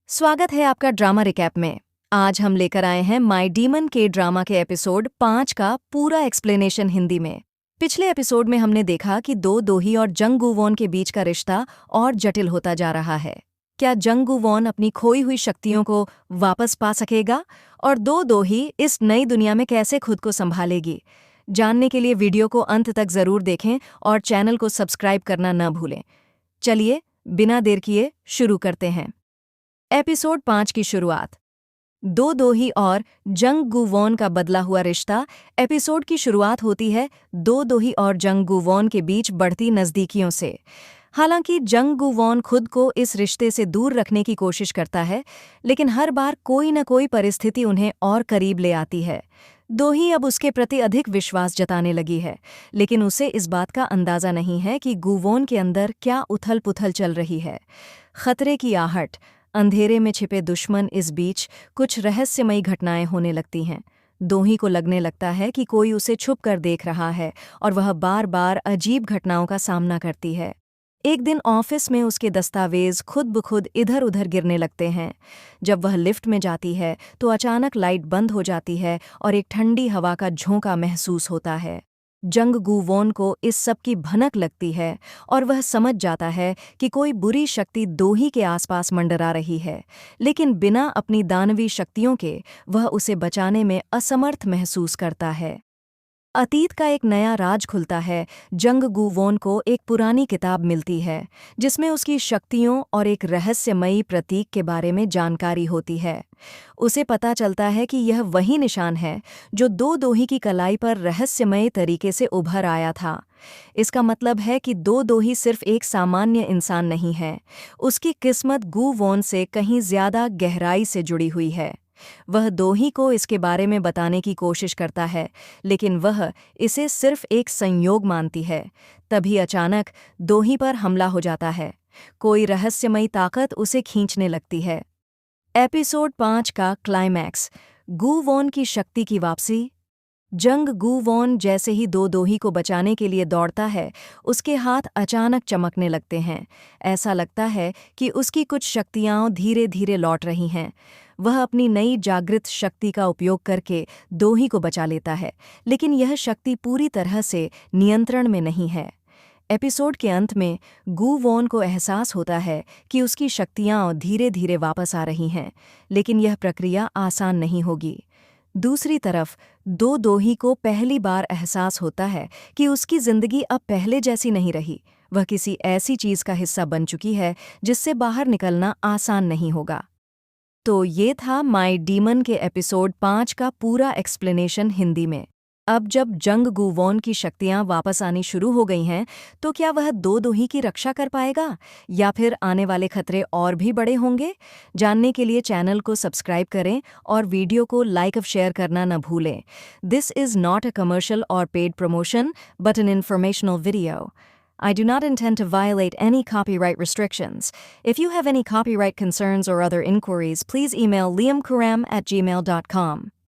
स्वागत है आपका ड्रामा रिकैप में। आज हम लेकर आए हैं माय डीमन के ड्रामा के एपिसोड 5 का पूरा एक्सप्लेनेशन हिंदी में। पिछले एपिसोड में हमने देखा कि दो दोही और जंग गूवॉन के बीच का रिश्ता और जटिल होता जा रहा है। क्या जंग गूवॉन अपनी खोई हुई शक्तियों को वापस पा सकेगा और दो दोही इस नई दुनिया में कैसे खुद को संभालेगी? जानने के लिए वीडियो को अंत तक जरूर देखें और चैनल को सब्सक्राइब करना न भूलें। चलिए बिना देर किए शुरू करते हैं। एपिसोड 5 की शुरुआत। दो दोही और जंग गूवॉन का बदला हुआ रिश्ता। एपिसोड की शुरुआत होती है दो दोही और जंग गूवॉन के बीच बढ़ती नज़दीकियों से। हालांकि जंग गूवॉन खुद को इस रिश्ते से दूर रखने की कोशिश करता है, लेकिन हर बार कोई न कोई परिस्थिति उन्हें और करीब ले आती है। दोही अब उसके प्रति अधिक विश्वास जताने लगी है, लेकिन उसे इस बात का अंदाज़ा नहीं है कि गूवॉन के अंदर क्या उथल पुथल चल रही है। खतरे की आहट, अंधेरे में छिपे दुश्मन, इस बीच कुछ रहस्यमयी घटनाएं होने लगती हैं। दोही को लगने लगता है कि कोई उसे छुप कर देख रहा है और वह बार बार अजीब घटनाओं का सामना करती है। एक दिन ऑफिस में उसके दस्तावेज खुद ब खुद इधर उधर गिरने लगते हैं। जब वह लिफ्ट में जाती है तो अचानक लाइट बंद हो जाती है और एक ठंडी हवा का झोंका महसूस होता है। जंग गूवॉन को इस सब की भनक लगती है और वह समझ जाता है कि कोई बुरी शक्ति दोही के आसपास मंडरा रही है, लेकिन बिना अपनी दानवी शक्तियों के वह उसे बचाने में असमर्थ महसूस करता है। अतीत का एक नया राज खुलता है। जंग गूवॉन को एक पुरानी किताब मिलती है जिसमें उसकी शक्तियों और एक रहस्यमयी प्रतीक के बारे में जानकारी होती है। उसे पता चलता है कि यह वही निशान है जो दो दोही की कलाई पर रहस्यमय तरीके से उभर आया था। इसका मतलब है कि दो दोही सिर्फ एक सामान्य इंसान नहीं है, उसकी किस्मत गूवॉन से कहीं ज्यादा गहराई से जुड़ी हुई है। वह दोही को इसके बारे में बताने की कोशिश करता है, लेकिन वह इसे सिर्फ एक संयोग मानती है। तभी अचानक दोही पर हमला हो जाता है। कोई रहस्यमयी ताकत उसे खींचने लगती है। एपिसोड 5 का क्लाइमैक्स, गूवॉन की शक्ति की वापसी। जंग गूवॉन जैसे ही दो दोही को बचाने के लिए दौड़ता है, उसके हाथ अचानक चमकने लगते हैं। ऐसा लगता है कि उसकी कुछ शक्तियाँ धीरे धीरे लौट रही हैं। वह अपनी नई जागृत शक्ति का उपयोग करके दोही को बचा लेता है, लेकिन यह शक्ति पूरी तरह से नियंत्रण में नहीं है। एपिसोड के अंत में गूवॉन को एहसास होता है कि उसकी शक्तियाँ धीरे धीरे वापस आ रही हैं, लेकिन यह प्रक्रिया आसान नहीं होगी। दूसरी तरफ दो दोही को पहली बार एहसास होता है कि उसकी जिंदगी अब पहले जैसी नहीं रही। वह किसी ऐसी चीज का हिस्सा बन चुकी है जिससे बाहर निकलना आसान नहीं होगा। तो ये था माय डीमन के एपिसोड 5 का पूरा एक्सप्लेनेशन हिंदी में। अब जब जंग गूवॉन की शक्तियां वापस आनी शुरू हो गई हैं, तो क्या वह दो दोही की रक्षा कर पाएगा या फिर आने वाले खतरे और भी बड़े होंगे? जानने के लिए चैनल को सब्सक्राइब करें और वीडियो को लाइक और शेयर करना न भूलें। This is not a commercial और paid promotion but an informational video. I do not intend to violate any copyright restrictions. If you have any copyright concerns or other inquiries, please email liamkaram@gmail.com.